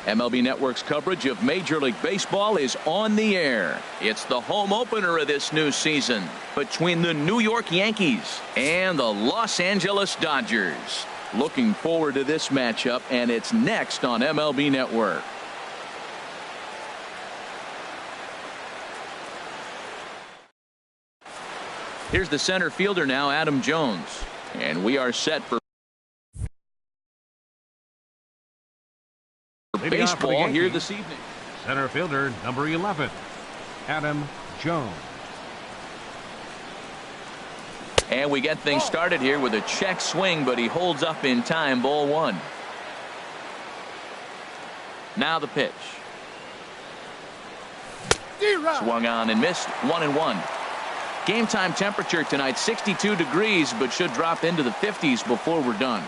MLB Network's coverage of Major League Baseball is on the air. It's the home opener of this new season between the New York Yankees and the Los Angeles Dodgers. Looking forward to this matchup, and it's next on MLB Network. Here's the center fielder now, Adam Jones, and we are set for baseball here this evening. Center fielder number 11, Adam Jones. And we get things started here with a check swing, but he holds up in time. Ball one. Now the pitch. Swung on and missed. 1-1. Game time temperature tonight 62 degrees, but should drop into the 50s before we're done.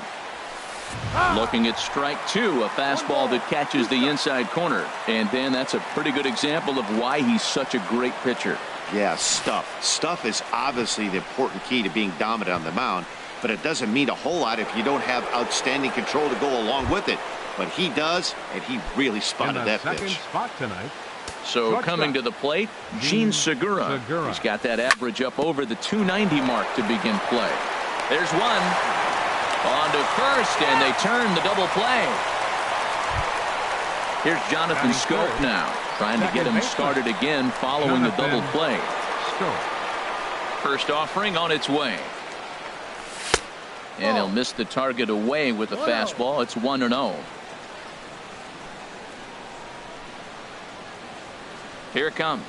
Looking at strike two, a fastball that catches the inside corner. And Dan, that's a pretty good example of why he's such a great pitcher. Yeah, stuff is obviously the important key to being dominant on the mound, but it doesn't mean a whole lot if you don't have outstanding control to go along with it. But he does, and he really spotted that pitch. Spot tonight. So coming to the plate, Gene Segura. He's got that average up over the 290 mark to begin play. There's one. On to first, and they turn the double play. Here's Jonathan Scope now, trying to get him started again following the double play. First offering on its way. And he'll miss the target away with the fastball. It's 1-0. Here it comes.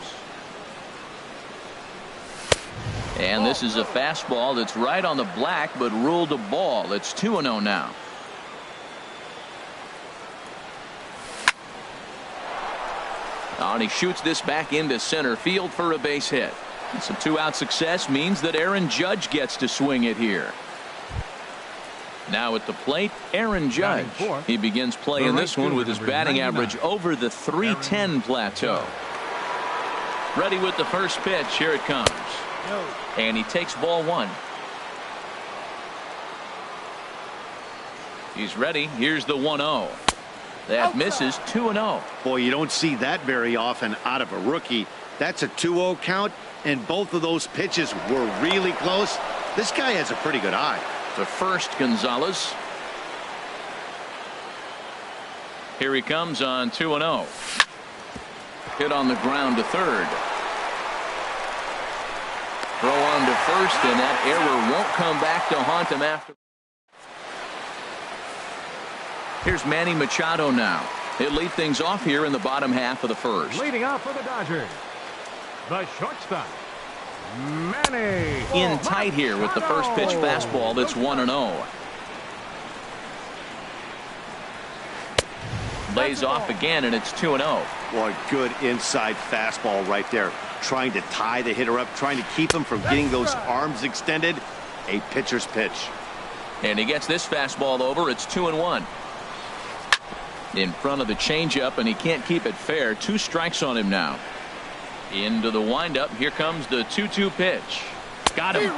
And this is a fastball that's right on the black, but ruled a ball. It's 2-0 now. And he shoots this back into center field for a base hit. And some two-out success means that Aaron Judge gets to swing it here. Now at the plate, Aaron Judge. He begins play in this one with his batting average over the 310 plateau. Ready with the first pitch. Here it comes. And he takes ball one. He's ready. Here's the 1-0. That misses. 2-0. Boy, you don't see that very often out of a rookie. That's a 2-0 count, and both of those pitches were really close. This guy has a pretty good eye. To first, Gonzalez. Here he comes on 2-0. Hit on the ground to third. Throw on to first, and that error won't come back to haunt him after. Here's Manny Machado now. He'll lead things off here in the bottom half of the first. Leading off for the Dodgers, the shortstop, Manny. In tight here with the first pitch fastball. That's 1-0. Lays off again, and it's 2-0. Boy, good inside fastball right there. Trying to tie the hitter up, trying to keep him from getting those arms extended. A pitcher's pitch. And he gets this fastball over. It's 2-1. In front of the changeup, and he can't keep it fair. 2 strikes on him now. Into the windup. Here comes the 2-2 pitch. Got him.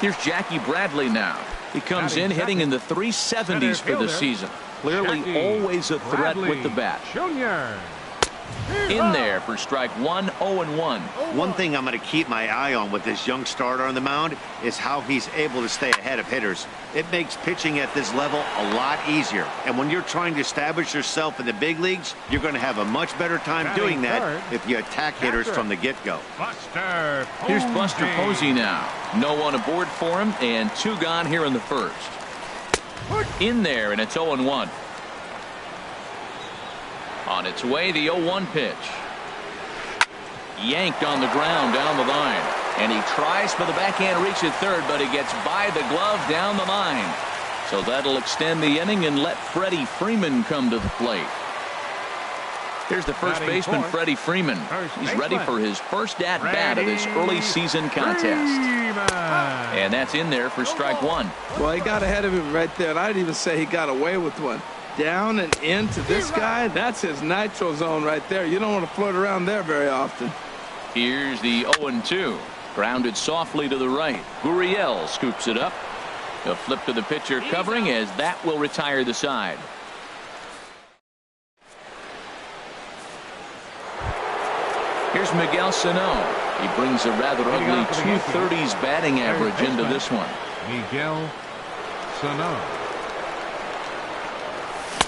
Here's Jackie Bradley now. He comes in hitting in the 370s for the season. Clearly always a threat with the bat. In there for strike one. 0-1. One thing I'm going to keep my eye on with this young starter on the mound is how he's able to stay ahead of hitters. It makes pitching at this level a lot easier. And when you're trying to establish yourself in the big leagues, you're going to have a much better time doing that if you attack hitters from the get-go. Here's Buster Posey now. No one aboard for him, and 2 gone here in the first. In there, and it's 0-1. On its way, the 0-1 pitch. Yanked on the ground down the line. And he tries for the backhand reach at third, but he gets by the glove down the line. So that'll extend the inning and let Freddie Freeman come to the plate. Here's the first baseman, Freddie Freeman. He's ready for his first at-bat of this early season contest. And that's in there for strike one. Well, he got ahead of him right there, and I'd even say he got away with one. Down and into this guy, that's his nitro zone right there. You don't want to float around there very often. Here's the 0-2. Grounded softly to the right. Gurriel scoops it up. A flip to the pitcher covering as that will retire the side. Here's Miguel Sano. He brings a rather ugly 230s batting average into this one. Miguel Sano.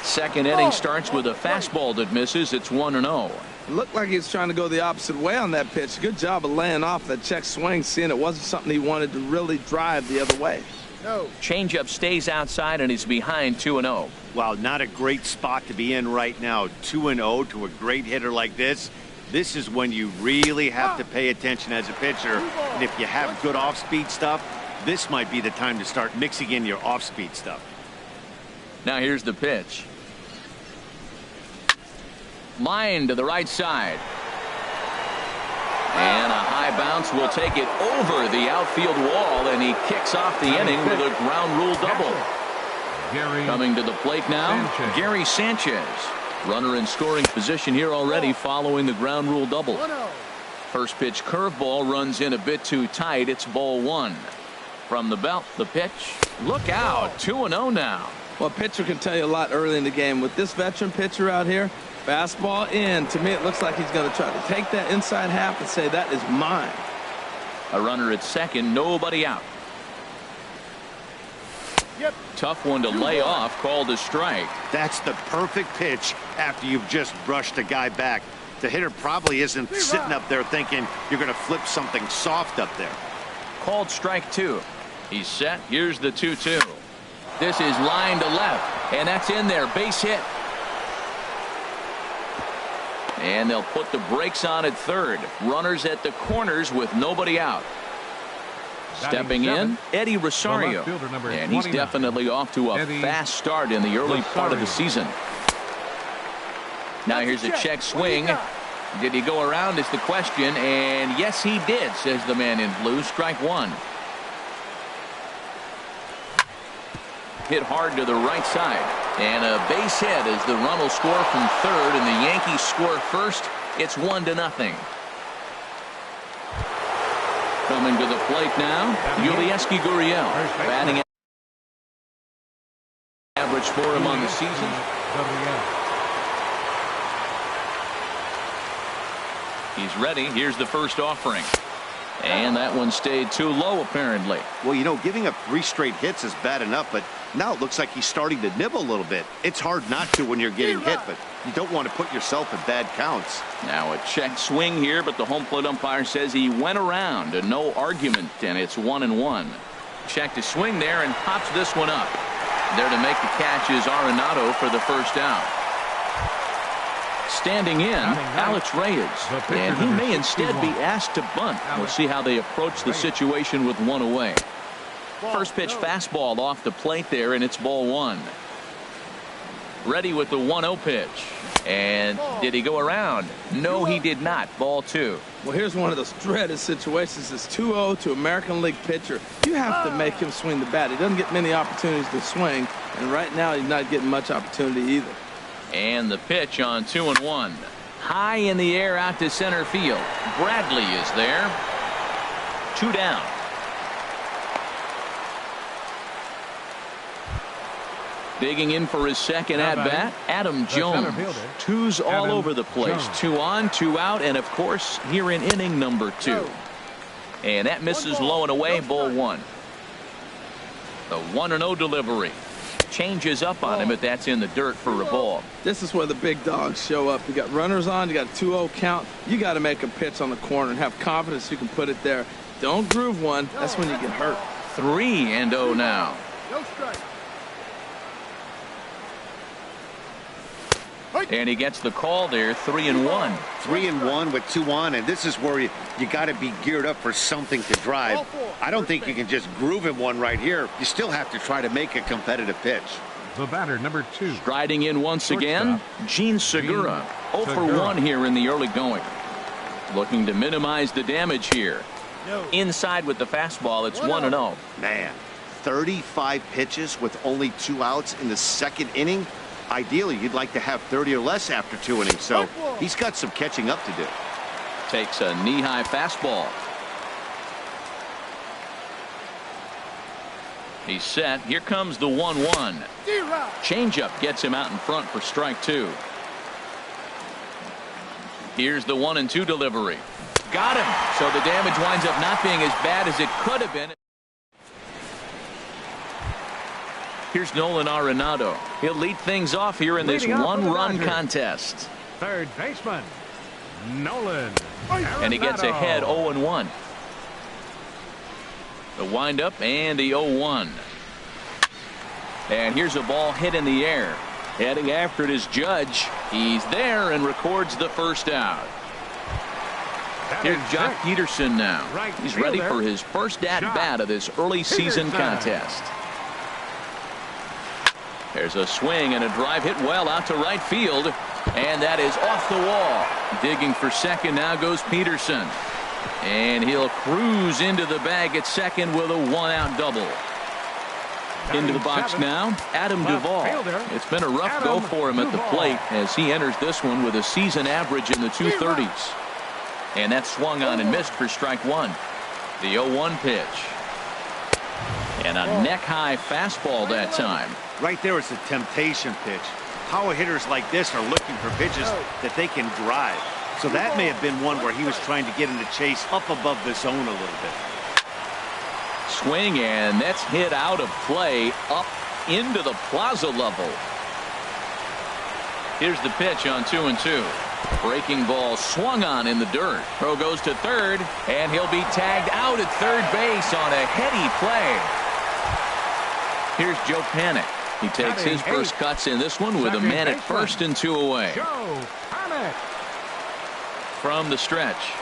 Second inning starts with a fastball that misses. It's 1-0. Looked like he was trying to go the opposite way on that pitch. Good job of laying off that check swing, seeing it wasn't something he wanted to really drive the other way. Changeup stays outside, and he's behind 2-0. Wow, not a great spot to be in right now. 2-0 to a great hitter like this. This is when you really have to pay attention as a pitcher. And if you have good off-speed stuff, this might be the time to start mixing in your off-speed stuff. Now here's the pitch. Line to the right side. And a high bounce will take it over the outfield wall, and he kicks off the inning with a ground rule double. Coming to the plate now, Gary Sanchez. Runner in scoring position here already following the ground rule double. First pitch curveball runs in a bit too tight. It's ball one. From the belt, the pitch. Look out, 2-0 now. Well, a pitcher can tell you a lot early in the game. With this veteran pitcher out here, fastball in. To me, it looks like he's going to try to take that inside half and say, that is mine. A runner at second, nobody out. Tough one to lay off, called a strike. That's the perfect pitch after you've just brushed a guy back. The hitter probably isn't sitting up there thinking you're going to flip something soft up there. Called strike two. He's set. Here's the 2-2. This is line to left, and that's in there. Base hit. And they'll put the brakes on at third. Runners at the corners with nobody out. Stepping in, Eddie Rosario. And he's definitely off to a fast start in the early part of the season. Now here's a check swing. Did he go around is the question, and yes he did, says the man in blue. Strike one. Hit hard to the right side, and a base hit as the run will score from third and the Yankees score first. It's 1-0. Coming to the plate now, Yulieski Gurriel. Batting average for him on the season. He's ready. Here's the first offering. And that one stayed too low, apparently. Well, you know, giving up 3 straight hits is bad enough, but now it looks like he's starting to nibble a little bit. It's hard not to when you're getting hit, but you don't want to put yourself in bad counts. Now a check swing here, but the home plate umpire says he went around, and no argument, and it's 1-1. Check to swing there and pops this one up. There to make the catch is Arenado for the first out. Standing in, Alex Reyes, and he may instead be asked to bunt. We'll see how they approach the situation with one away. First pitch fastball off the plate there, and it's ball one. Ready with the 1-0 pitch. And did he go around? No, he did not. Ball two. Well, here's one of those dreaded situations. It's 2-0 to American League pitcher. You have to make him swing the bat. He doesn't get many opportunities to swing, and right now he's not getting much opportunity either. And the pitch on 2-1. High in the air out to center field. Bradley is there. 2 down. Digging in for his second at-bat, Adam Jones. 2's all over the place. 2 on, 2 out, and of course here in inning number 2. And that misses low and away, ball one. The 1-0 delivery. Changes up on him, but that's in the dirt for a ball. This is where the big dogs show up. You got runners on, you got a 2-0 count. You got to make a pitch on the corner and have confidence you can put it there. Don't groove one. That's when you get hurt. 3-0 now. No strike. And he gets the call there. 3-1. 3-1 with 2 on, and this is where you got to be geared up for something to drive. I don't think you can just groove him one right here. You still have to try to make a competitive pitch. The batter, number 2. Striding in once again, Gene Segura. 0 for 1 here in the early going. Looking to minimize the damage here. Inside with the fastball, it's 1-0. Man, 35 pitches with only 2 outs in the second inning. Ideally, you'd like to have 30 or less after 2 innings, so he's got some catching up to do. Takes a knee-high fastball. He's set. Here comes the 1-1. Changeup gets him out in front for strike 2. Here's the 1-2 delivery. Got him. So the damage winds up not being as bad as it could have been. Here's Nolan Arenado. He'll lead things off here in this one-run contest. Third baseman, Nolan Arenado. And he gets ahead 0-1. The windup and the 0-1. And here's a ball hit in the air. Heading after it is Judge. He's there and records the first out. Here's Jock Peterson now. He's ready for his first at-bat of this early season contest. There's a swing and a drive hit well out to right field. And that is off the wall. Digging for second now goes Peterson. And he'll cruise into the bag at second with a one-out double. Into the box now, Adam Duvall. It's been a rough go for him at the plate as he enters this one with a season average in the 230s. And that swung on and missed for strike one. The 0-1 pitch. And a neck-high fastball that time. Right there is a temptation pitch. Power hitters like this are looking for pitches that they can drive. So that may have been one where he was trying to get in the chase up above the zone a little bit. Swing, and that's hit out of play up into the plaza level. Here's the pitch on 2-2. Breaking ball swung on in the dirt. Throw goes to third, and he'll be tagged out at third base on a heady play. Here's Joe Panik. He takes his first cuts in this one with a man at first and 2 away. Joe Panik. From the stretch.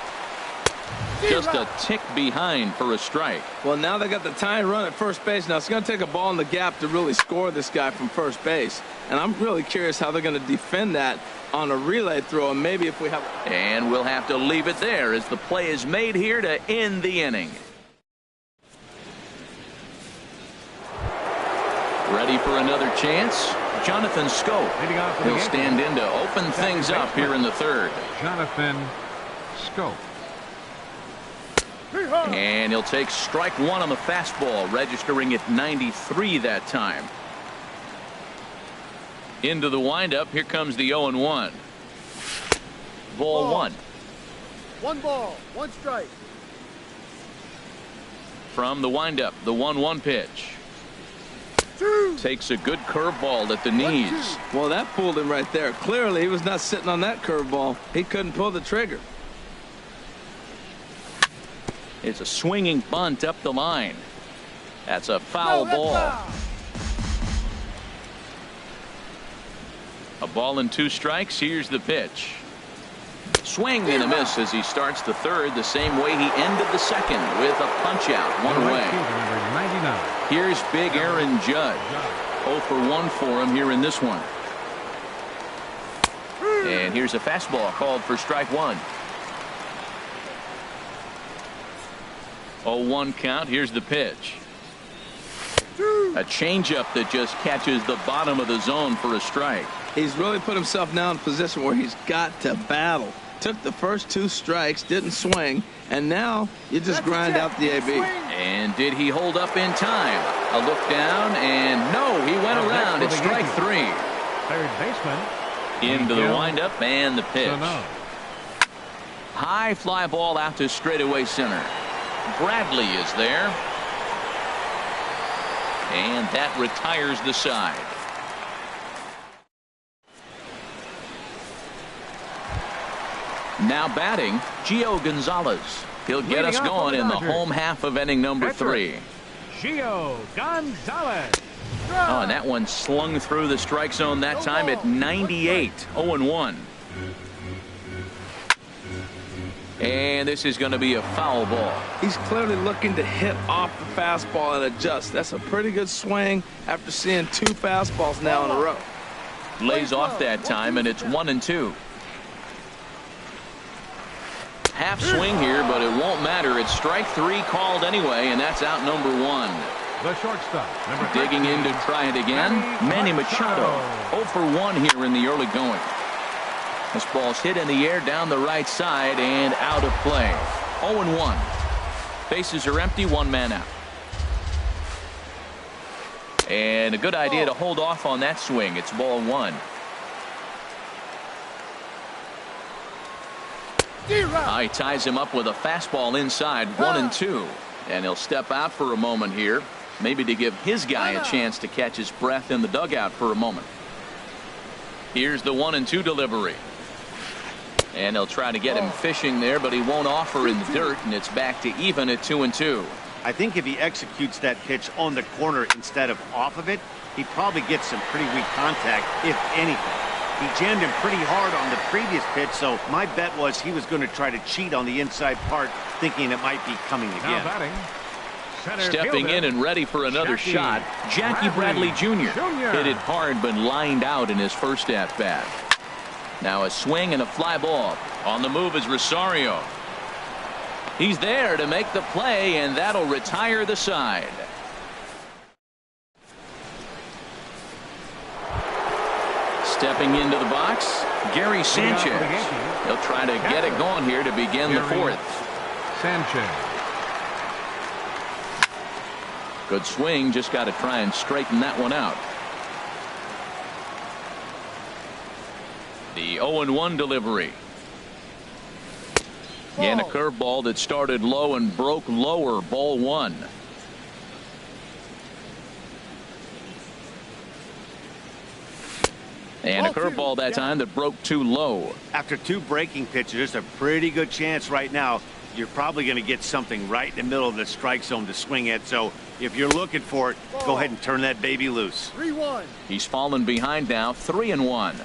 Just a tick behind for a strike. Well, now they got the tying run at first base. Now it's going to take a ball in the gap to really score this guy from first base. And I'm really curious how they're going to defend that on a relay throw. And maybe if we have. And we'll have to leave it there as the play is made here to end the inning. Ready for another chance? Jonathan Scope. He'll stand in to open things up here in the third. Jonathan Scope. And he'll take strike one on the fastball, registering at 93 that time. Into the windup. Here comes the 0-1. Ball one. 1 ball, 1 strike. From the windup, the 1-1 pitch. Takes a good curveball at the knees. Well, that fooled him right there. Clearly, he was not sitting on that curveball. He couldn't pull the trigger. It's a swinging bunt up the line. That's a foul ball. A ball and 2 strikes. Here's the pitch. Swing and a miss as he starts the third the same way he ended the second with a punch out one way. Here's big Aaron Judge. 0 for 1 for him here in this one. And here's a fastball called for strike one. 0-1 count. Here's the pitch. A changeup that just catches the bottom of the zone for a strike. He's really put himself now in a position where he's got to battle. Took the first 2 strikes, didn't swing, and now you just grind out the AB. And did he hold up in time? A look down, and no, he went around. It's strike 3. Third baseman. Into the windup and the pitch. High fly ball out to straightaway center. Bradley is there. And that retires the side. Now batting, Gio Gonzalez. He'll get us going in the home half of inning number 3. Gio Gonzalez. Oh, and that one slung through the strike zone that time at 98. 0-1. And this is going to be a foul ball. He's clearly looking to hit off the fastball and adjust. That's a pretty good swing after seeing 2 fastballs now in a row. Lays off that time, and it's 1-2. Half swing here, but it won't matter. It's strike 3 called anyway, and that's out number 1. The shortstop. Digging in to try it again. Manny Machado. 0 for 1 here in the early going. This ball's hit in the air down the right side and out of play. 0-1. Bases are empty, 1 man out. And a good idea to hold off on that swing. It's ball 1. He ties him up with a fastball inside, 1-2. And he'll step out for a moment here, maybe to give his guy a chance to catch his breath in the dugout for a moment. Here's the 1-2 delivery. And they'll try to get him fishing there, but he won't offer in the dirt, and it's back to even at 2-2. I think if he executes that pitch on the corner instead of off of it, he probably gets some pretty weak contact, if anything. He jammed him pretty hard on the previous pitch, so my bet was he was going to try to cheat on the inside part, thinking it might be coming again. Now batting, center Stepping fielder, in and ready for another shot, Jackie Bradley Jr. Hit it hard but lined out in his first at-bat. Now a swing and a fly ball. On the move is Rosario. He's there to make the play, and that'll retire the side. Stepping into the box, Gary Sanchez. He'll try to get it going here to begin the fourth. Sanchez. Good swing, just got to try and straighten that one out. The 0-1 delivery. And a curveball that started low and broke lower, ball one. And a curveball that time that broke too low. After two breaking pitches, there's a pretty good chance right now you're probably going to get something right in the middle of the strike zone to swing at. So if you're looking for it, go ahead and turn that baby loose. 3-1. He's fallen behind now, 3-1.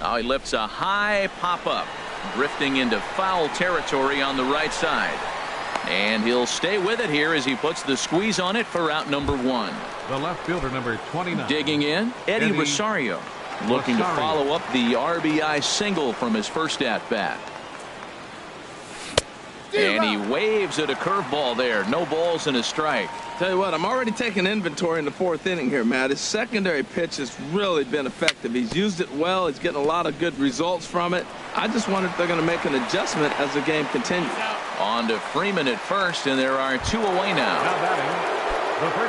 Now he lifts a high pop-up, drifting into foul territory on the right side. And he'll stay with it here as he puts the squeeze on it for out number one. The left fielder, number 29. Digging in, Eddie Rosario, looking to follow up the RBI single from his first at-bat. And he waves at a curveball there. No balls and a strike. Tell you what, I'm already taking inventory in the fourth inning here, Matt. His secondary pitch has really been effective. He's used it well. He's getting a lot of good results from it. I just wonder if they're going to make an adjustment as the game continues. On to Freeman at first, and there are two away now.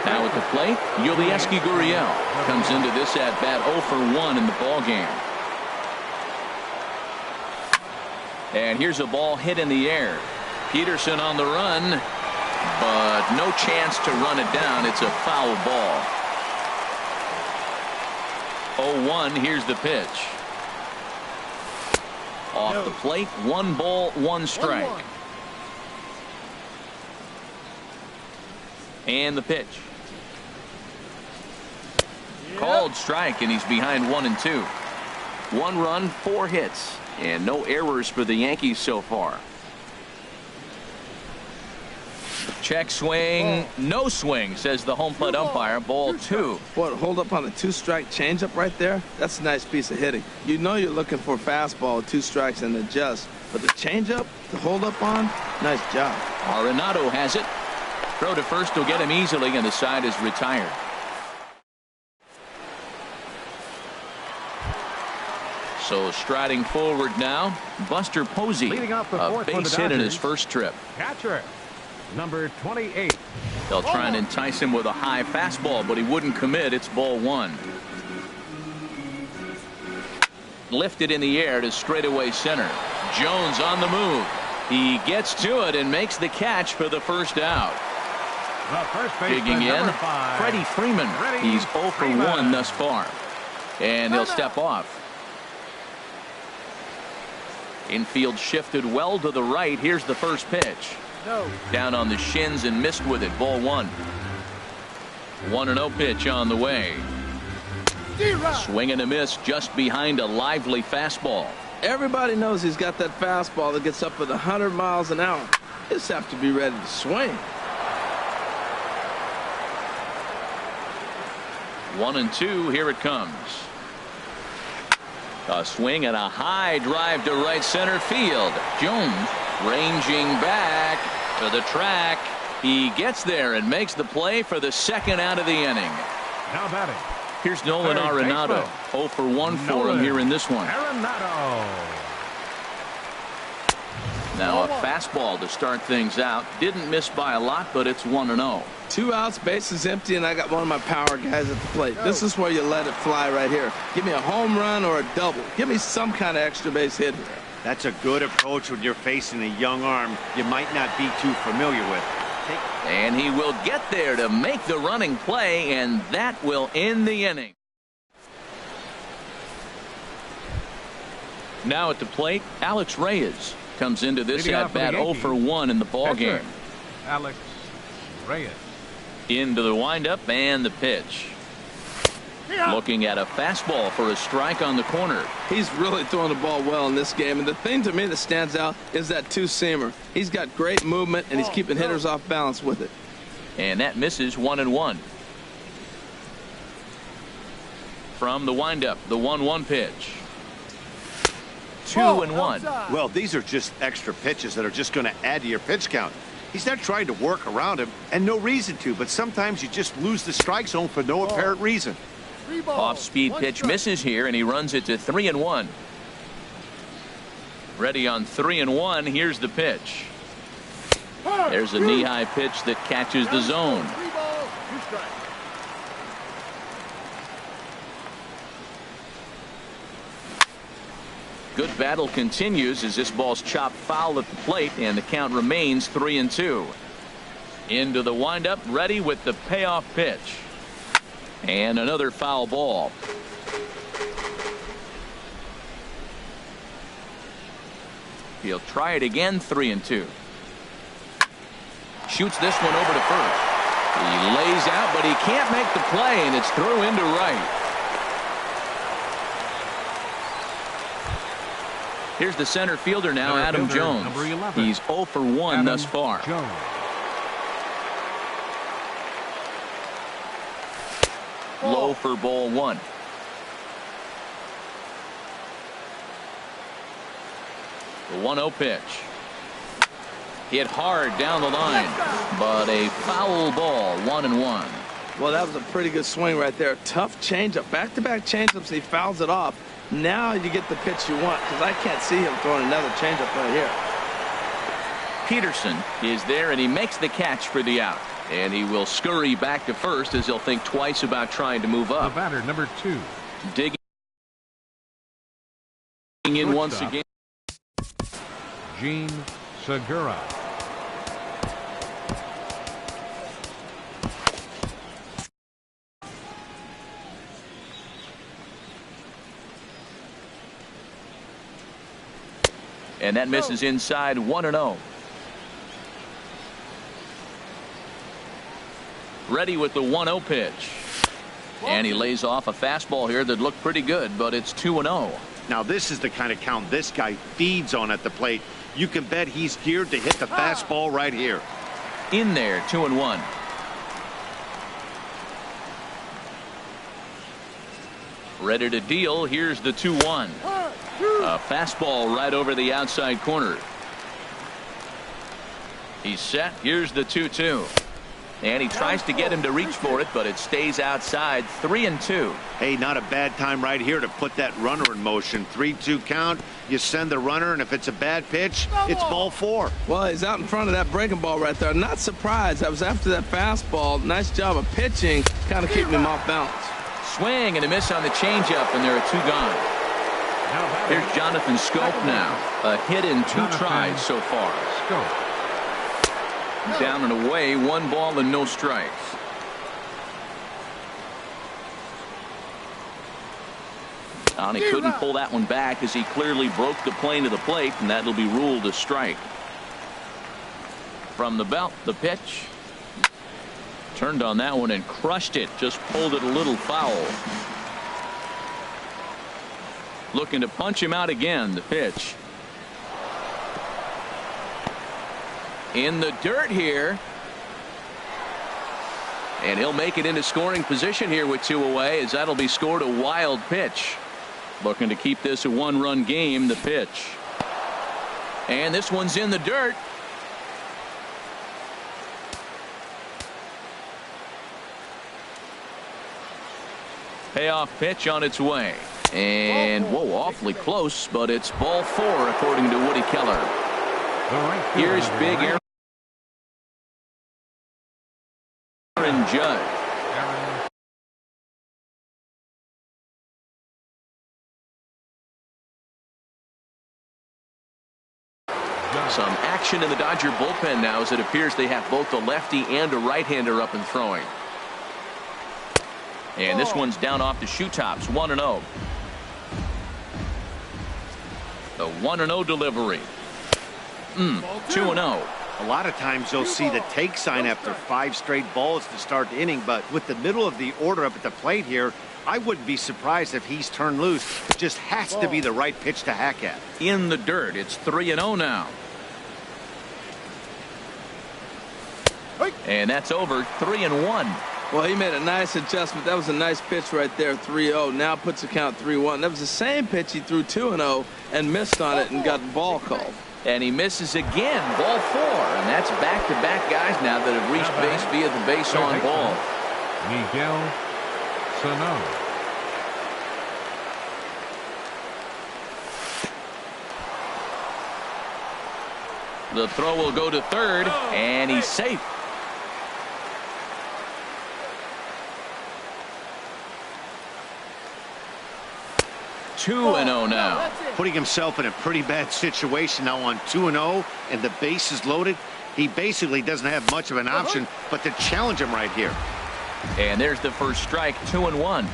Now at the plate, Yulieski Gurriel comes into this at-bat 0 for 1 in the ballgame. And here's a ball hit in the air. Peterson on the run, but no chance to run it down. It's a foul ball. 0-1, here's the pitch. Off the plate, 1 ball, 1 strike. 1-1. And the pitch. Called strike, and he's behind 1-2. 1 run, 4 hits, and no errors for the Yankees so far. Check swing, no swing, says the home plate umpire. Ball 2. What, hold up on a 2-strike changeup right there? That's a nice piece of hitting. You know you're looking for a fastball with 2 strikes and adjust. But the changeup to hold up on, nice job. Arenado has it. Throw to first will get him easily, and the side is retired. So striding forward now, Buster Posey, a base hit in his first trip. Catcher, number 28. They'll try and entice him with a high fastball, but he wouldn't commit. It's ball 1. Lifted in the air to straightaway center. Jones on the move. He gets to it and makes the catch for the first out. Digging in, Freddie Freeman. He's 0 for 1 thus far. And he'll step off. Infield shifted well to the right. Here's the first pitch. No. Down on the shins and missed with it. Ball 1. 1-0 pitch on the way. Swing and a miss just behind a lively fastball. Everybody knows he's got that fastball that gets up at 100 miles an hour. Just have to be ready to swing. 1-2. Here it comes. A swing and a high drive to right center field. Jones ranging back to the track. He gets there and makes the play for the second out of the inning. Now batting. Here's Nolan Arenado. 0 for 1 for him here in this one. Arenado. Now a fastball to start things out. Didn't miss by a lot, but it's 1-0. 2 outs, bases empty, and I got one of my power guys at the plate. This is where you let it fly right here. Give me a home run or a double. Give me some kind of extra base hit here. That's a good approach when you're facing a young arm you might not be too familiar with. And he will get there to make the running play, and that will end the inning. Now at the plate, Alex Reyes comes into this at-bat 0 for 1 in the ballgame. Alex Reyes. Into the windup and the pitch. Looking at a fastball for a strike on the corner. He's really throwing the ball well in this game, and the thing to me that stands out is that two-seamer. He's got great movement, and he's keeping hitters off balance with it. And that misses 1-1. From the windup, the 1-1 pitch. 2-1. Well, these are just extra pitches that are just going to add to your pitch count. He's not trying to work around him, and no reason to, but sometimes you just lose the strike zone for no apparent reason. Off-speed pitch misses here, and he runs it to 3-1. Ready on 3-1. Here's the pitch. There's a knee-high pitch that catches the zone. Good battle continues as this ball's chopped foul at the plate, and the count remains 3-2. Into the windup, ready with the payoff pitch. And another foul ball. He'll try it again, 3-2. Shoots this one over to first. He lays out, but he can't make the play, and it's through into right. Here's the center fielder now, Adam Jones. He's 0 for 1 thus far. Low for ball 1. The 1-0 pitch. Hit hard down the line, but a foul ball, 1-1. Well, that was a pretty good swing right there. Tough changeup. Back-to-back changeups, he fouls it off. Now you get the pitch you want, because I can't see him throwing another changeup right here. Peterson is there, and he makes the catch for the out. And he will scurry back to first as he'll think twice about trying to move up. The batter, number 2. Digging in once again. Gene Segura. And that misses inside, 1-0. Ready with the 1-0 pitch. And he lays off a fastball here that looked pretty good, but it's 2-0. Now, this is the kind of count this guy feeds on at the plate. You can bet he's geared to hit the fastball right here. In there, 2-1. Ready to deal. Here's the 2-1. A fastball right over the outside corner. He's set. Here's the 2-2. And he tries to get him to reach for it, but it stays outside. 3-2. Hey, not a bad time right here to put that runner in motion. 3-2 count. You send the runner, and if it's a bad pitch, it's ball 4. Well, he's out in front of that breaking ball right there. Not surprised. That was after that fastball. Nice job of pitching, kind of keeping him off balance. Swing and a miss on the changeup, and there are 2 gone. Here's Jonathan Scope now. A hit in 2 tries so far. Scope. Down and away, 1 ball and no strikes. And he couldn't pull that one back as he clearly broke the plane of the plate, and that'll be ruled a strike. From the belt, the pitch. Turned on that one and crushed it. Just pulled it a little foul. Looking to punch him out again. The pitch. In the dirt here. And he'll make it into scoring position here with 2 away, as that'll be scored a wild pitch. Looking to keep this a 1-run game. The pitch. And this one's in the dirt. Payoff pitch on its way. And, whoa, awfully close, but it's ball 4 according to Woody Keller. Here's Big Air. Some action in the Dodger bullpen now, as it appears they have both a lefty and a right-hander up and throwing. And this one's down off the shoe tops, 1-0. The 1-0 delivery. 2-0. A lot of times you'll see the take sign after 5 straight balls to start the inning, but with the middle of the order up at the plate here, I wouldn't be surprised if he's turned loose. It just has to be the right pitch to hack at. In the dirt, it's 3-0 now. And that's over, 3-1. Well, he made a nice adjustment. That was a nice pitch right there, 3-0. Now puts the count 3-1. That was the same pitch he threw 2-0 and missed on it and got the ball called. And he misses again, ball 4. And that's back-to-back guys now that have reached base via the base on ball. Miguel Sano. The throw will go to third, and he's safe. Two and 0 now. Putting himself in a pretty bad situation now on 2-0, and the base is loaded. He basically doesn't have much of an option but to challenge him right here. And there's the first strike, 2-1.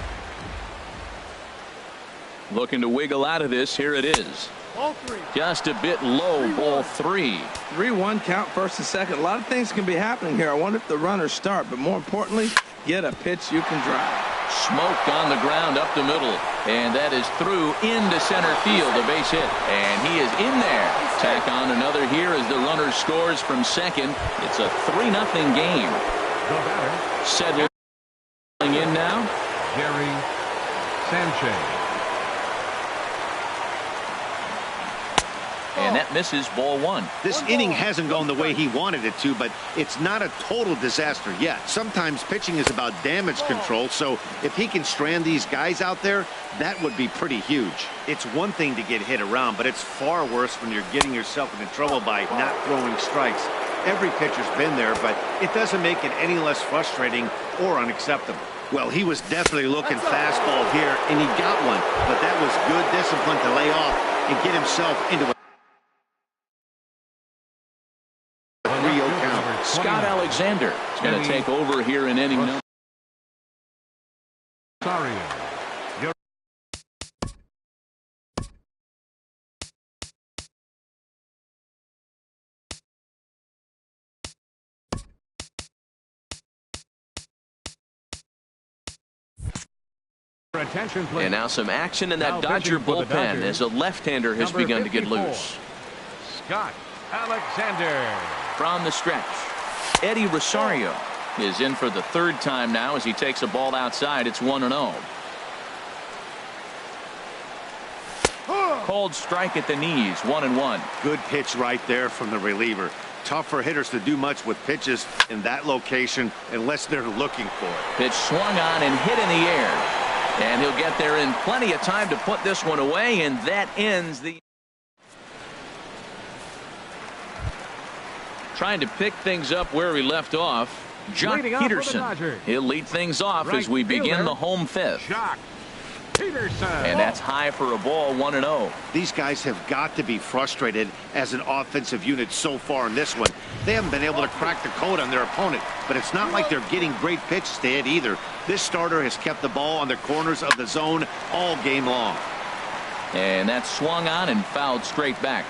Looking to wiggle out of this. Here it is. Ball 3. Just a bit low, ball 3. 3-1 count, first and second. A lot of things can be happening here. I wonder if the runners start, but more importantly, get a pitch you can drive. Smoked on the ground up the middle, and that is through into center field, a base hit, and he is in there. Tack on another here as the runner scores from second. It's a 3-0 game. Settling in now, Gary Sanchez. and that misses, ball 1. This inning hasn't gone the way he wanted it to, but it's not a total disaster yet. Sometimes pitching is about damage control, so if he can strand these guys out there, that would be pretty huge. It's one thing to get hit around, but it's far worse when you're getting yourself into trouble by not throwing strikes. Every pitcher's been there, but it doesn't make it any less frustrating or unacceptable. Well, he was definitely looking fastball here, and he got one, but that was good discipline to lay off and get himself into a 3-0 count. Scott Alexander is going to take over here in inning number. Sorry. Attention, please. And now some action in that Now Dodger pitching for the bullpen Dodgers, as a left-hander has number begun to get 54, loose. Scott Alexander. From the stretch, Eddie Rosario is in for the third time now as he takes a ball outside. It's 1-0. Cold strike at the knees, 1-1. Good pitch right there from the reliever. Tough for hitters to do much with pitches in that location unless they're looking for it. Pitch swung on and hit in the air. And he'll get there in plenty of time to put this one away, and that ends the... Trying to pick things up where we left off, Jock Peterson. He'll lead things off as we begin the home fifth. Jock Peterson. And that's high for a ball, 1-0. These guys have got to be frustrated as an offensive unit so far in this one. They haven't been able to crack the code on their opponent, but it's not like they're getting great pitches to hit either. This starter has kept the ball on the corners of the zone all game long. And that's swung on and fouled straight back.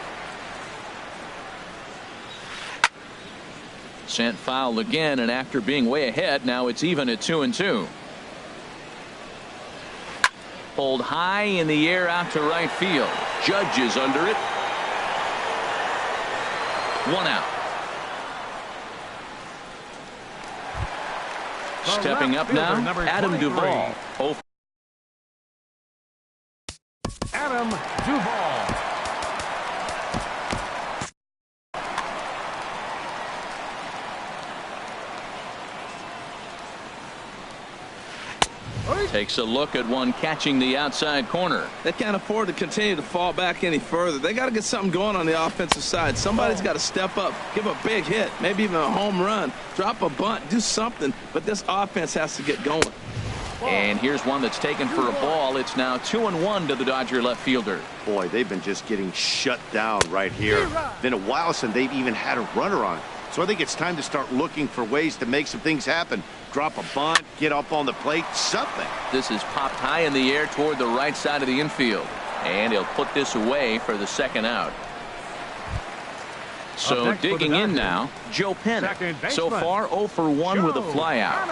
Sent foul again, and after being way ahead, now it's even at 2-2. Pulled high in the air out to right field. Judge is under it. 1 out. Stepping up now, Adam Duvall. Adam Duvall. Takes a look at one catching the outside corner. They can't afford to continue to fall back any further. They got to get something going on the offensive side. Somebody's got to step up, give a big hit, maybe even a home run, drop a bunt, do something. But this offense has to get going. And here's one that's taken for a ball. It's now 2-1 to the Dodger left fielder. Boy, they've been just getting shut down right here. Been a while since they've even had a runner on. So I think it's time to start looking for ways to make some things happen. Drop a bunt, get up on the plate, something. This is popped high in the air toward the right side of the infield. And he'll put this away for the second out. So digging in now, Joe Penn. So far 0 for 1 with a flyout.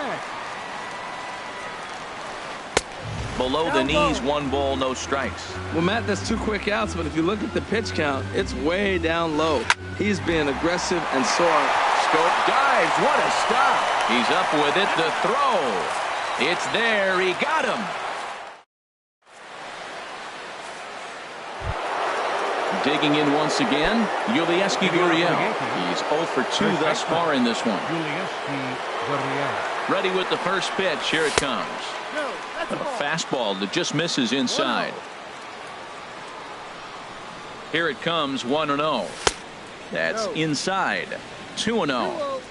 Below the knees, 1 ball, no strikes. Well, Matt, that's 2 quick outs, but if you look at the pitch count, it's way down low. He's being aggressive and sore. Scope dives. What a stop. He's up with it. The throw. It's there. He got him. Digging in once again, Ytsytsytsyts. He's 0 for 2 thus far in this one. Ready with the first pitch. Here it comes. A fastball that just misses inside. Here it comes, 1-0. That's inside. 2-0.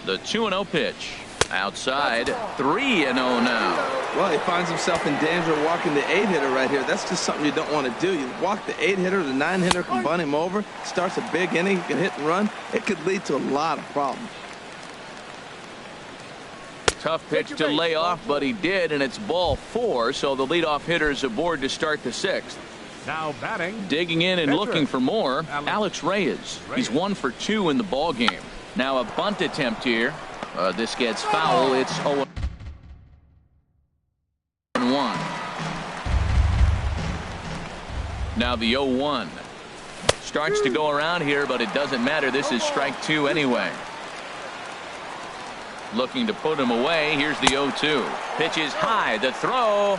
The 2-0 pitch. Outside, 3-0 now. Well, he finds himself in danger of walking the 8-hitter right here. That's just something you don't want to do. You walk the 8-hitter, the 9-hitter can bunt him over. Starts a big inning, he can hit and run. It could lead to a lot of problems. Tough pitch to lay off, but he did, and it's ball 4, so the leadoff hitter is aboard to start the 6th. Now batting. Digging in and looking for more, Alex Reyes. He's 1 for 2 in the ball game. Now a bunt attempt here. This gets foul. It's 0-1. Now the 0-1. Starts to go around here, but it doesn't matter. This is strike 2 anyway. Looking to put him away. Here's the 0-2. Pitch is high. The throw.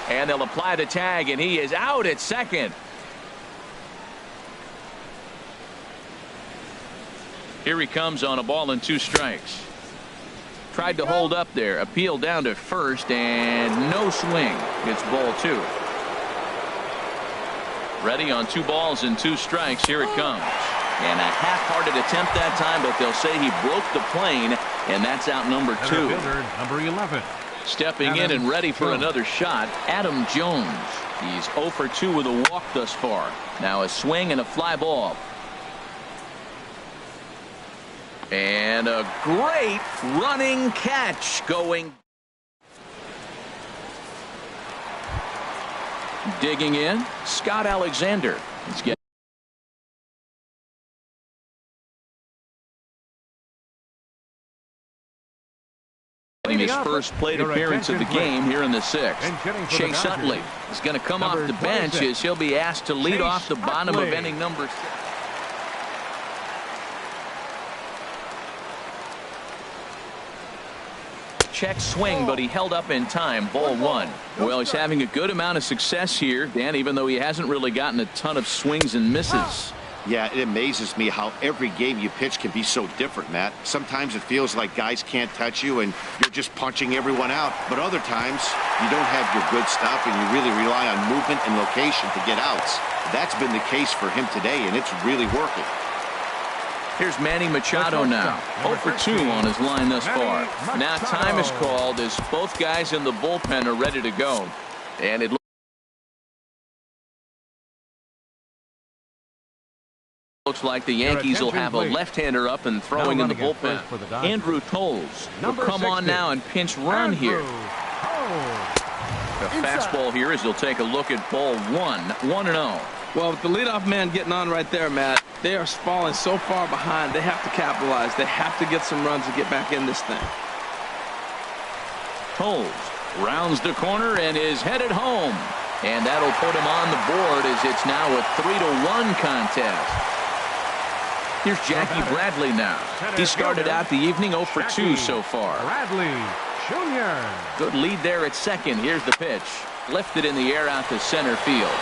And they'll apply the tag, and he is out at second. Here he comes on a ball and 2 strikes. Tried to hold up there. Appeal down to first, and no swing. It's ball 2. Ready on 2 balls and 2 strikes. Here it comes. And a half-hearted attempt that time, but they'll say he broke the plane, and that's out number 2. Number 11. Stepping in and ready for another shot, Adam Jones. He's 0 for 2 with a walk thus far. Now a swing and a fly ball. And a great running catch going. Digging in, Scott Alexander. He's getting his first plate appearance of the game here in the 6th. Chase Utley is going to come off the bench as he'll be asked to lead off the bottom of inning number 6. Check swing, but he held up in time. Ball 1. Well, he's having a good amount of success here, Dan, even though he hasn't really gotten a ton of swings and misses. Yeah, it amazes me how every game you pitch can be so different, Matt. Sometimes it feels like guys can't touch you and you're just punching everyone out. But other times you don't have your good stuff and you really rely on movement and location to get outs. That's been the case for him today, and it's really working. Here's Manny Machado now. 0 for 2 on his line thus far. Now time is called as both guys in the bullpen are ready to go. And it looks like the Yankees will have a left-hander up and throwing in the bullpen. Andrew Toles will come on now and pinch run here. A fastball here as he'll take a look at ball 1. 1-0. Well, with the leadoff man getting on right there, Matt, they are falling so far behind. They have to capitalize. They have to get some runs to get back in this thing. Toles rounds the corner and is headed home. And that'll put him on the board as it's now a 3-1 contest. Here's Jackie Bradley now. He started out the evening 0 for 2 so far. Bradley Jr. Good lead there at second. Here's the pitch. Lifted in the air out to center field.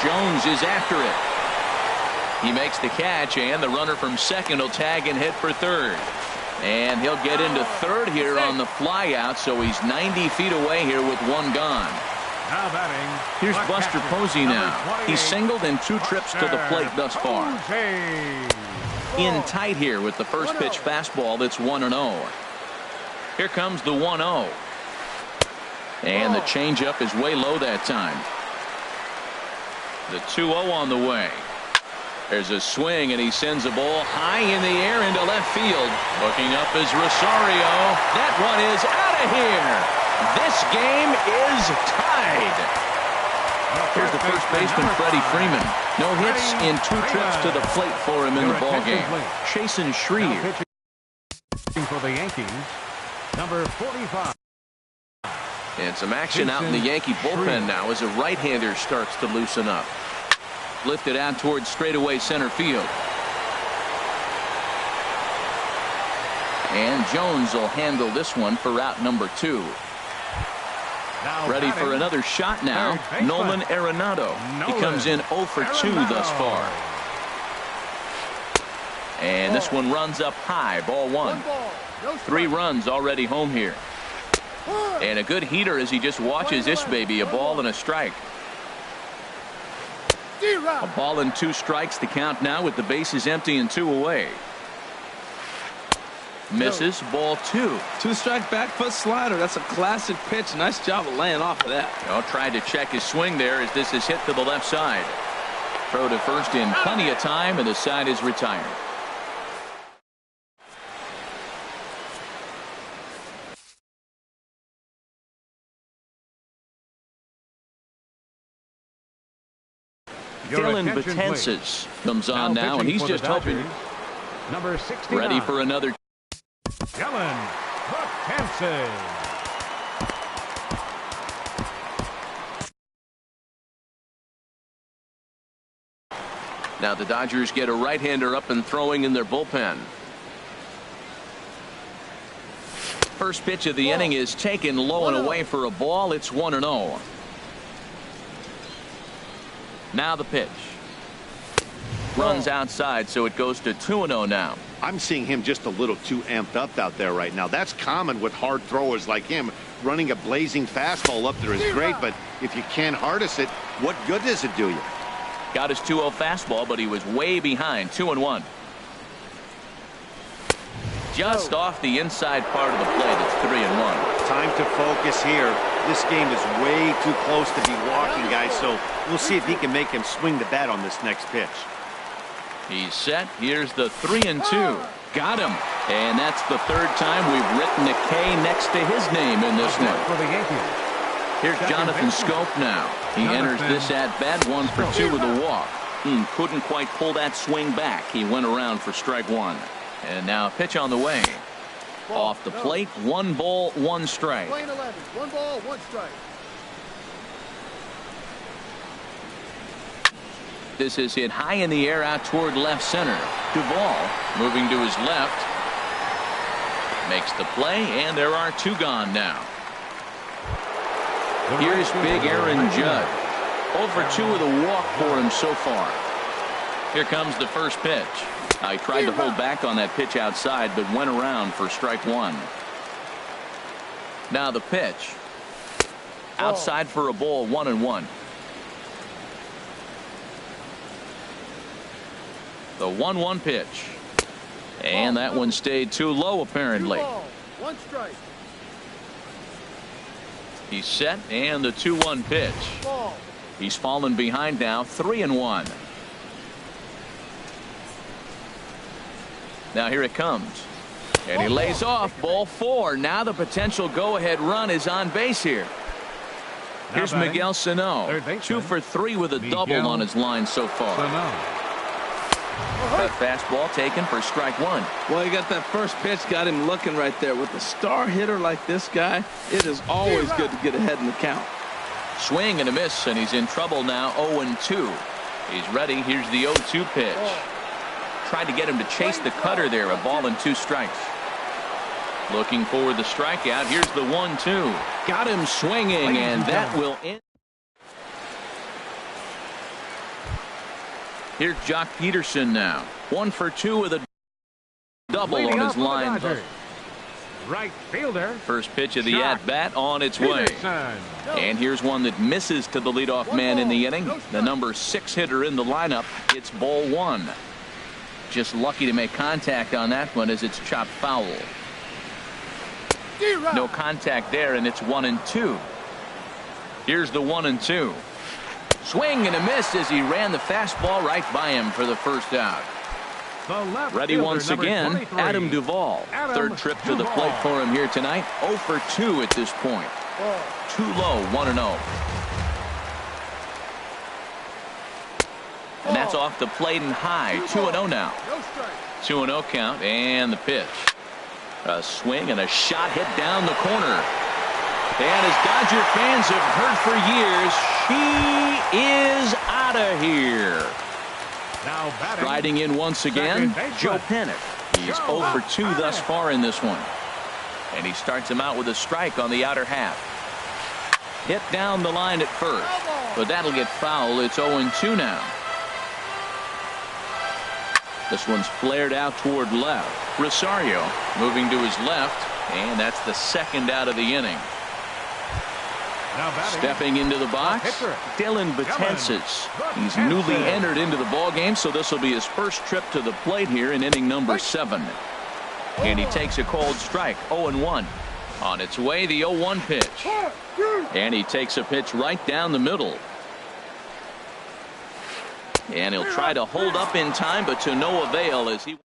Jones is after it. He makes the catch, and the runner from second will tag and hit for third. And he'll get into third here on the flyout, so he's 90 feet away here with 1 gone. Now batting. Here's Buster Posey now. He's singled in 2 trips to the plate thus far. In tight here with the first pitch fastball. That's 1-0. Here comes the 1-0. And the changeup is way low that time. The 2-0 on the way. There's a swing, and he sends a ball high in the air into left field. Looking up is Rosario. That one is out of here. This game is tied. Here's the first baseman, Freddie Freeman. No hits in 2 trips to the plate for him in the ballgame. Chasen Shreve. For the Yankees, number 45. And some action out in the Yankee bullpen now as a right-hander starts to loosen up. Lifted out towards straightaway center field. And Jones will handle this one for route number 2. Ready for another shot now, Nolan Arenado. He comes in 0 for 2 thus far. And this one runs up high, ball 1. 3 runs already home here. And a good heater as he just watches this baby, a ball and a strike. A ball and 2 strikes to count now with the bases empty and 2 away. Misses, ball 2. 2-strike back foot slider. That's a classic pitch. Nice job of laying off of that. Well, tried to check his swing there as this is hit to the left side. Throw to first in plenty of time, and the side is retired. Dylan Betances comes on now, and he's just hoping. Number 69. Ready for another. Dylan Betances. Now the Dodgers get a right-hander up and throwing in their bullpen. First pitch of the inning is taken low and away for a ball. It's 1-0. Now the pitch. Runs outside, so it goes to 2-0 now. I'm seeing him just a little too amped up out there right now. That's common with hard throwers like him. Running a blazing fastball up there is great, but if you can't harness it, what good does it do you? Got his 2-0 fastball, but he was way behind. 2-1. Just off the inside part of the plate. It's 3-1. Time to focus here. This game is way too close to be walking, guys, so we'll see if he can make him swing the bat on this next pitch. He's set. Here's the 3-2. Got him. And that's the 3rd time we've written a K next to his name in this one. For the Yankees. Here's Jonathan Scope now. He enters this at bat 1 for 2 with a walk. Couldn't quite pull that swing back. He went around for strike 1. And now a pitch on the way. Off the plate, 1 ball, 1 strike. Playing 11. 1 ball, 1 strike. This is hit high in the air out toward left center. Duvall moving to his left. Makes the play, and there are 2 gone now. Here's big Aaron Judge. 0 for 2 with a walk for him so far. Here comes the first pitch. He tried to hold back on that pitch outside, but went around for strike 1. Now the pitch. Outside for a ball, 1-1. The 1-1 pitch. And that one stayed too low, apparently. 2 ball, 1 strike. He's set, and the 2-1 pitch. Ball. He's fallen behind now, 3-1. Now here it comes. And he lays off, ball 4. Now the potential go-ahead run is on base here. Here's Miguel Sano. 2 for 3 with a double on his line so far. That fastball taken for strike 1. Well, he got that first pitch, got him looking right there. With a star hitter like this guy, it is always good to get ahead in the count. Swing and a miss, and he's in trouble now, 0-2. He's ready. Here's the 0-2 pitch. Tried to get him to chase the cutter there, a ball and 2 strikes. Looking for the strikeout. Here's the 1-2. Got him swinging, and that will end. Here's Jock Peterson now. 1 for 2 with a double on his line. Right fielder. First pitch of the at-bat on its way. And here's one that misses to the leadoff man in the inning. The number 6 hitter in the lineup. It's ball 1. Just lucky to make contact on that one as it's chopped foul. No contact there, and it's 1-2. Here's the 1-2. Swing and a miss as he ran the fastball right by him for the first out. Ready once again, Adam Duvall. Third trip to the plate for him here tonight. 0 for 2 at this point. Too low, 1-0. And that's off the plate and high. 2-0 now. 2-0 count, and the pitch. A swing and a shot hit down the corner. And as Dodger fans have heard for years, she is out of here. Now Riding in once again, Joe Panik. He's 0 for 2 thus far in this one. And he starts him out with a strike on the outer half. Hit down the line at first, but that'll get foul. It's 0-2 now. This one's flared out toward left. Rosario moving to his left, and that's the second out of the inning. Stepping into the box, Dylan Betances. He's newly entered into the ballgame, so this will be his first trip to the plate here in inning number 7. And he takes a cold strike, 0-1. On its way, the 0-1 pitch. And he takes a pitch right down the middle. And he'll try to hold up in time, but to no avail as he...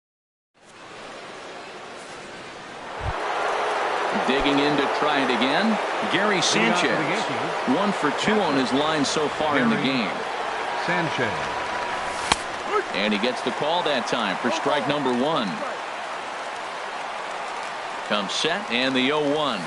Digging in to try it again, Gary Sanchez. 1 for 2 on his line so far in the game. Sanchez. And he gets the call that time for strike number 1. Comes set, and the 0-1.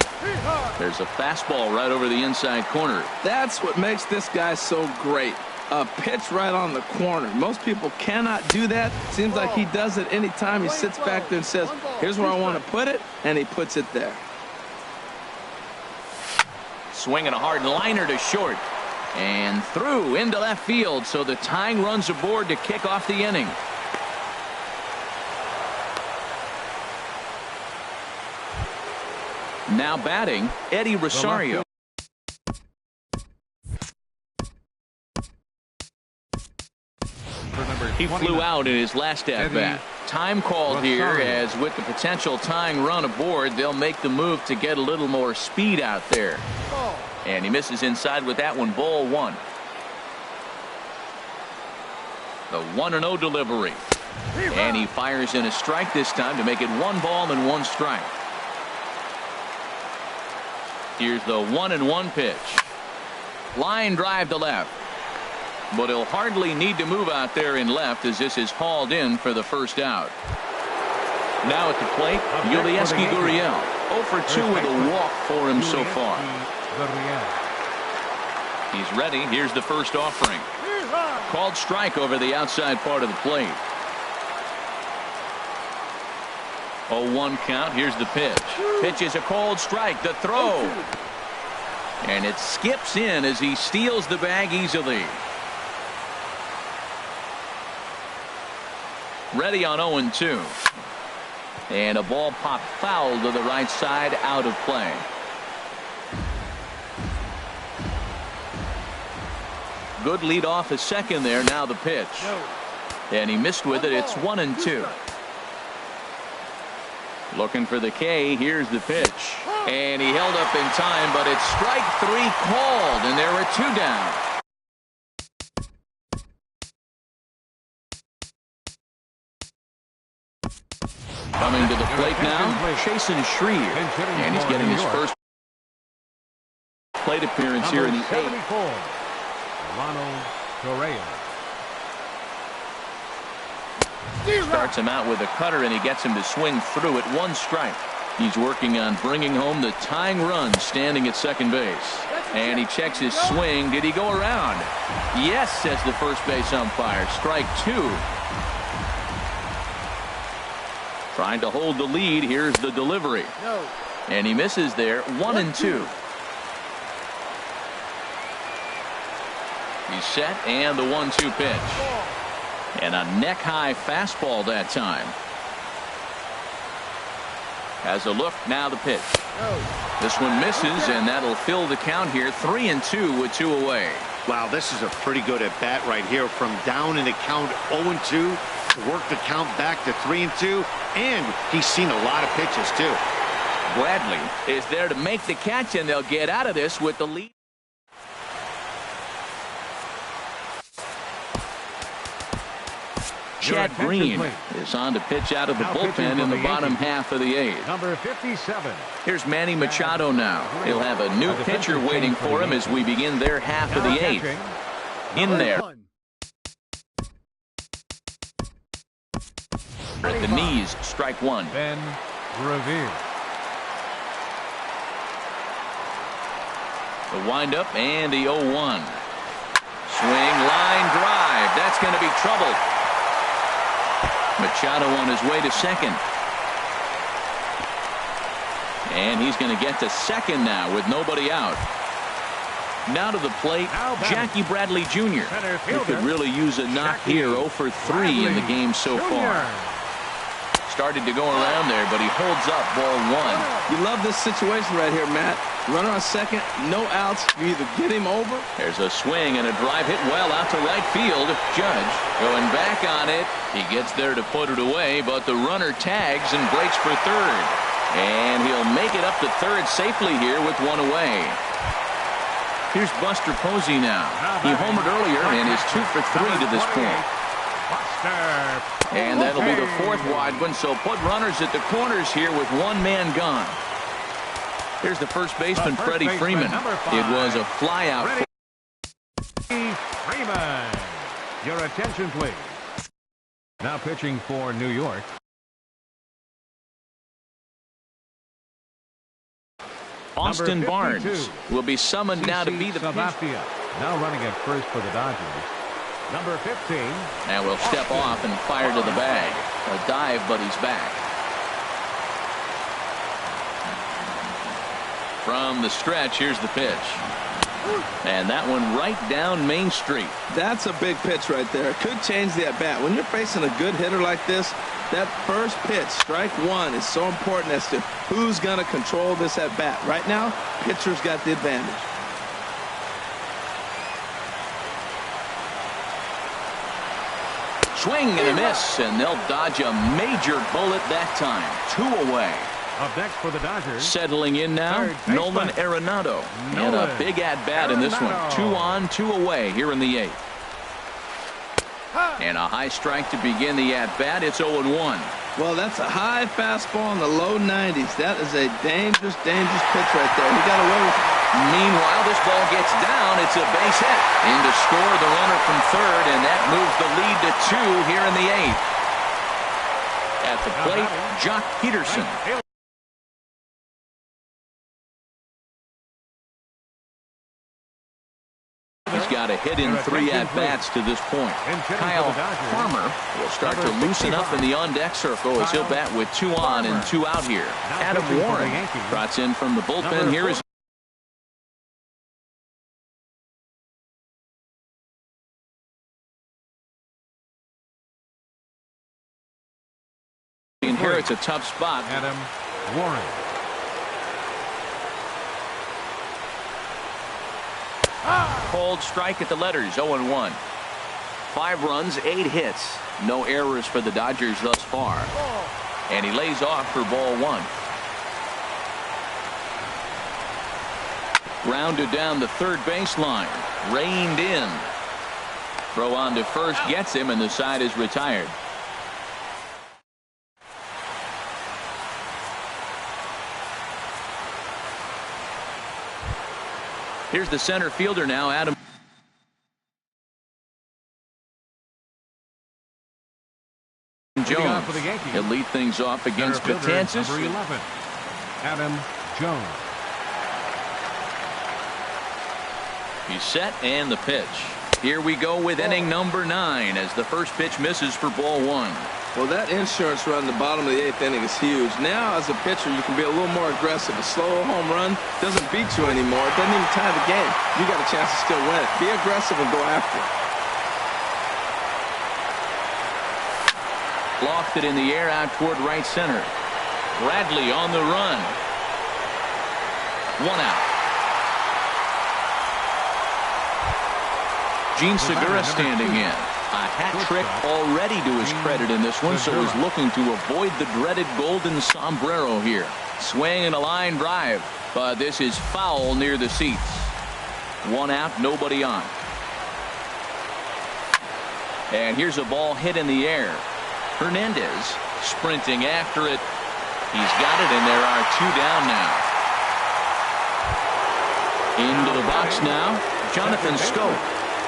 There's a fastball right over the inside corner. That's what makes this guy so great. A pitch right on the corner. Most people cannot do that. Seems like he does it anytime he sits back there and says, here's where I want to put it, and he puts it there. Swinging a hard liner to short. And through into left field, so the tying runs aboard to kick off the inning. Now batting, Eddie Rosario. He flew out in his last at-bat. Time called here, as with the potential tying run aboard, they'll make the move to get a little more speed out there. And he misses inside with that one, ball 1. The 1-0 delivery. And he fires in a strike this time to make it 1 ball and 1 strike. Here's the 1-1 pitch. Line drive to left. But he'll hardly need to move out there in left as this is hauled in for the first out. Now at the plate, Yulieski Gurriel. 0 for 2 with a walk for him so far. He's ready. Here's the first offering. Called strike over the outside part of the plate. 0-1 count. Here's the pitch. Pitch is a cold strike. The throw. And it skips in as he steals the bag easily. Ready on 0-2. And a ball popped foul to the right side, out of play. Good lead off a second there. Now the pitch. And he missed with it. It's 1-2. Looking for the K. Here's the pitch. And he held up in time, but it's strike 3 called, and there are 2 down. Coming to the plate now, Chasen Schrier. And he's getting his first plate appearance here in the 8th. Starts him out with a cutter, and he gets him to swing through at 1 strike. He's working on bringing home the tying run, standing at second base. And he checks his swing. Did he go around? Yes, says the first base umpire. Strike 2. Trying to hold the lead. Here's the delivery. And he misses there. 1-2. He's set, and the 1-2 pitch. And a neck-high fastball that time. Has a look, now the pitch. This one misses, and that'll fill the count here. 3-2 with 2 away. Wow, this is a pretty good at-bat right here. From down in the count 0-2 to work the count back to 3-2. And he's seen a lot of pitches, too. Bradley is there to make the catch, and they'll get out of this with the lead. Chad Green is on to pitch out of the bullpen in the bottom half of the eighth. Number 57. Here's Manny Machado now. He'll have a new pitcher waiting for him as we begin their half of the eighth. In there. At the knees, strike one. Ben Revere. The windup and the 0-1. Swing, line drive. That's going to be trouble. Machado on his way to second. And he's going to get to second now with nobody out. Now to the plate, Jackie Bradley Jr. He could really use a knock here. 0 for 3 in the game so far. Started to go around there, but he holds up ball one. You love this situation right here, Matt. Runner on second, no outs. You either get him over. There's a swing and a drive hit well out to right field. Judge going back on it. He gets there to put it away, but the runner tags and breaks for third. And he'll make it up to third safely here with one away. Here's Buster Posey now. He homered earlier and is 2 for 3 to this point. And that'll be the fourth wide one, so put runners at the corners here with one man gone. Here's the first baseman, Freddie Freeman. It was a flyout. Freeman. Your attention, please. Now pitching for New York. Austin Barnes will be summoned now to be the pitcher. Now running at first for the Dodgers. Number 15. And will step off and fire to the bag. A dive, but he's back. From the stretch, here's the pitch. And that one right down Main Street. That's a big pitch right there. It could change the at-bat. When you're facing a good hitter like this, that first pitch, strike one, is so important as to who's going to control this at-bat. Right now, pitcher's got the advantage. Swing and a miss, and they'll dodge a major bullet that time. 2 away. Up next for the Dodgers. Settling in now, Nolan Arenado. And a big at-bat in this one. 2 on, 2 away here in the 8th. And a high strike to begin the at-bat. It's 0-1. Well, that's a high fastball in the low 90s. That is a dangerous, dangerous pitch right there. He got away with it. Meanwhile, this ball gets down. It's a base hit. In to score the runner from third, and that moves the lead to 2 here in the 8th. At the plate, Jock Peterson. He's got a hit in 3 at-bats to this point. Kyle Farmer will start to loosen up in the on-deck circle as he'll bat with 2 on and 2 out here. Adam Warren trots in from the bullpen. Here is inherits a tough spot. Adam Warren. Cold strike at the letters, 0-1. 5 runs, 8 hits. No errors for the Dodgers thus far. And he lays off for ball 1. Grounded down the third baseline. Reined in. Throw on to first gets him, and the side is retired. Here's the center fielder now, Adam Jones. He'll lead things off against Betances. Number 11, Adam Jones. He's set, and the pitch. Here we go with inning number 9 as the first pitch misses for ball 1. Well, that insurance run in the bottom of the 8th inning is huge. Now, as a pitcher, you can be a little more aggressive. A slow home run doesn't beat you anymore. It doesn't even tie the game. You got a chance to still win it. Be aggressive and go after it. Lofted in the air out toward right center. Bradley on the run. 1 out. Gene Segura standing in. A hat trick already to his credit in this one, so he's looking to avoid the dreaded golden sombrero here. Swing and a line drive, but this is foul near the seats. 1 out, nobody on. And here's a ball hit in the air. Hernandez sprinting after it. He's got it, and there are 2 down now. Into the box now, Jonathan Schoop.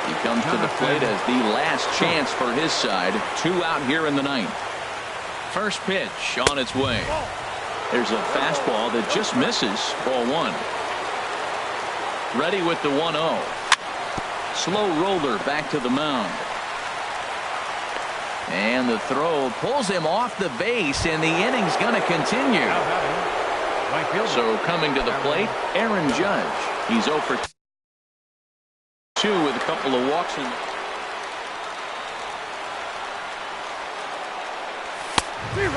He comes to the plate as the last chance for his side. 2 out here in the 9th. First pitch on its way. There's a fastball that just misses. Ball 1. Ready with the 1-0. Slow roller back to the mound. And the throw pulls him off the base, and the inning's going to continue. So coming to the plate, Aaron Judge. He's 0 for 2 with a couple of walks in.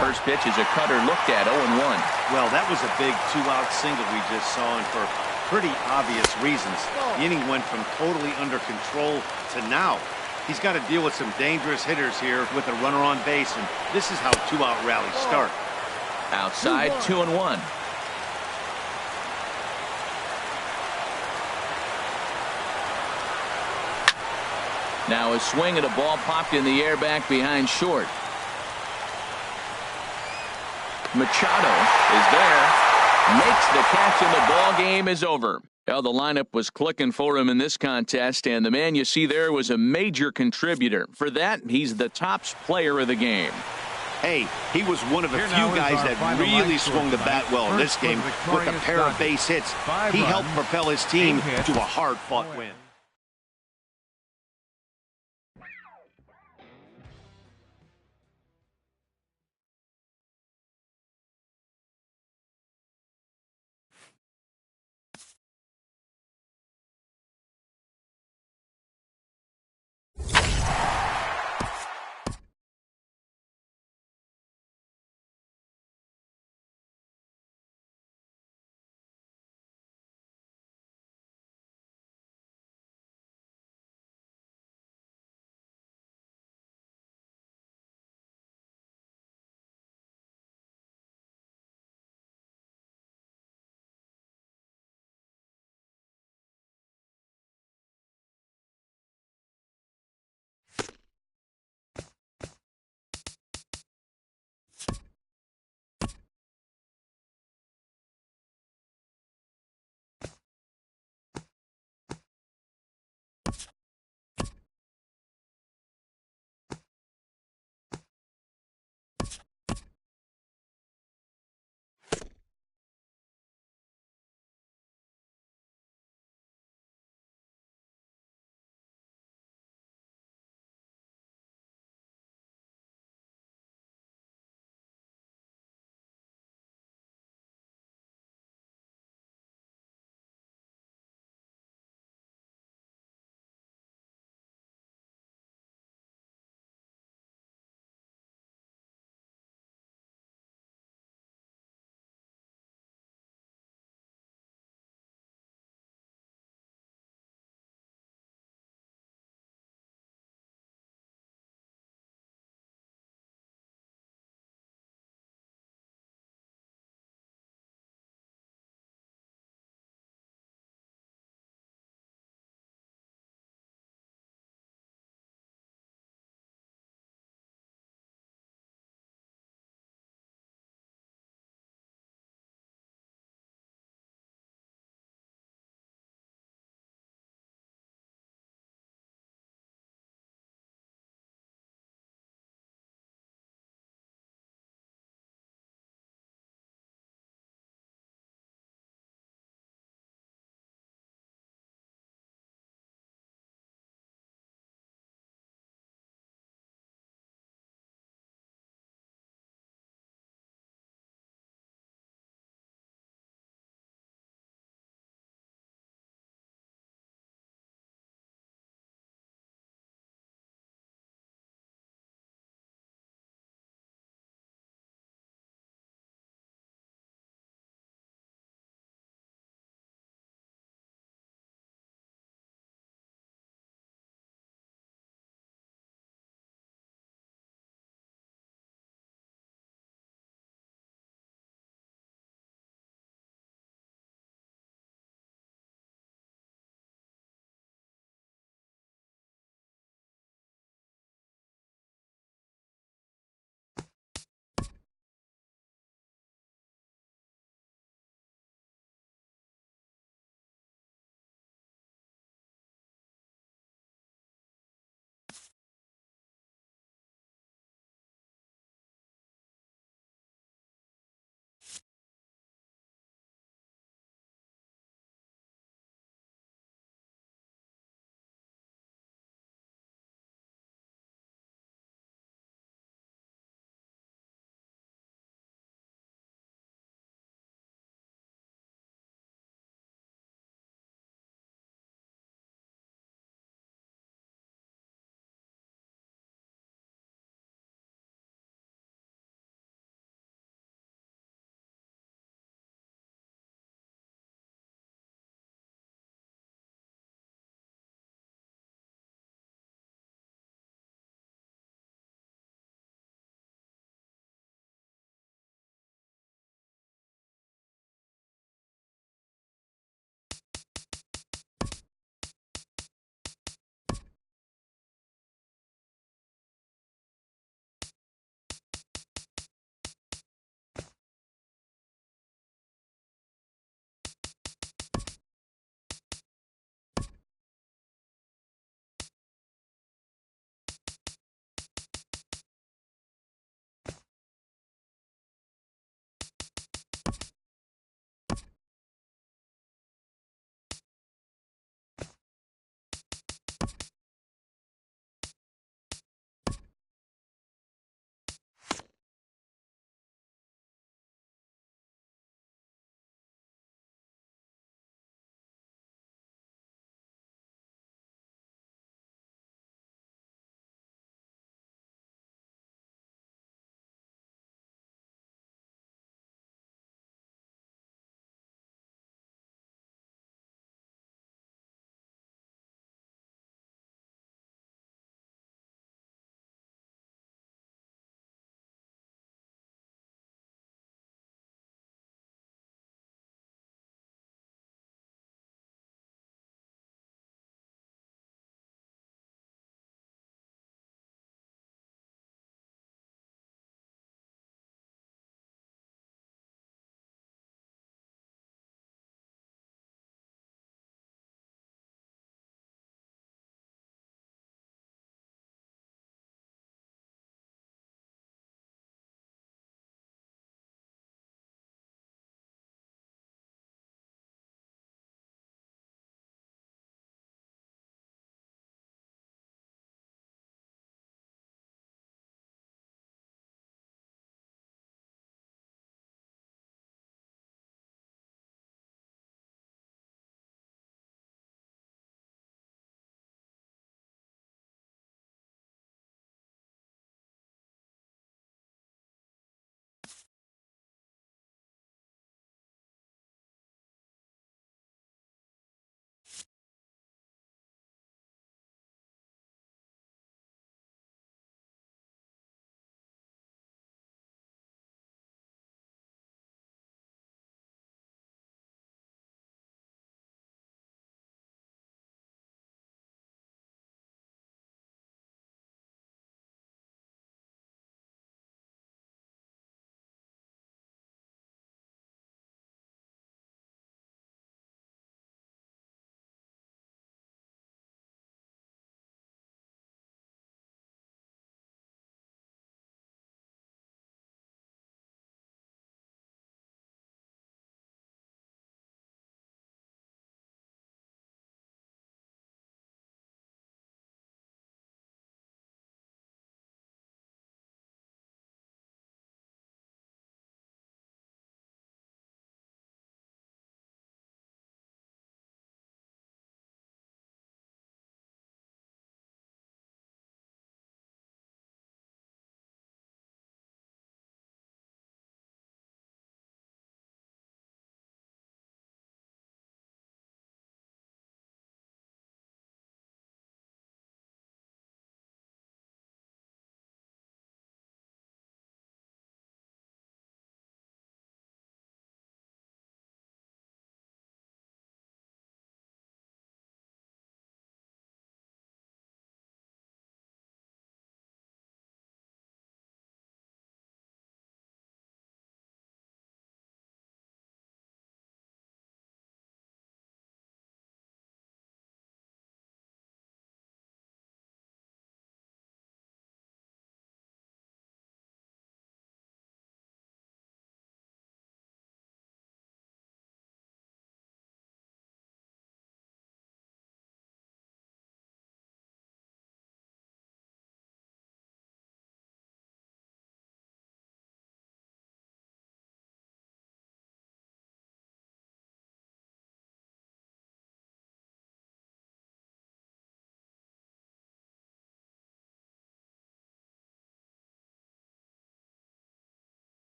First pitch is a cutter looked at, 0-1. Well, that was a big 2-out single we just saw, and for pretty obvious reasons. The inning went from totally under control to now. He's got to deal with some dangerous hitters here with a runner on base, and this is how 2-out rallies start. Outside, 2-1. Now a swing and a ball popped in the air back behind short. Machado is there, makes the catch, and the ball game is over. Well, the lineup was clicking for him in this contest, and the man you see there was a major contributor. For that, he's the tops player of the game. Hey, he was one of a few guys that really swung the bat well in this game with a pair of base hits. He helped propel his team to a hard-fought win.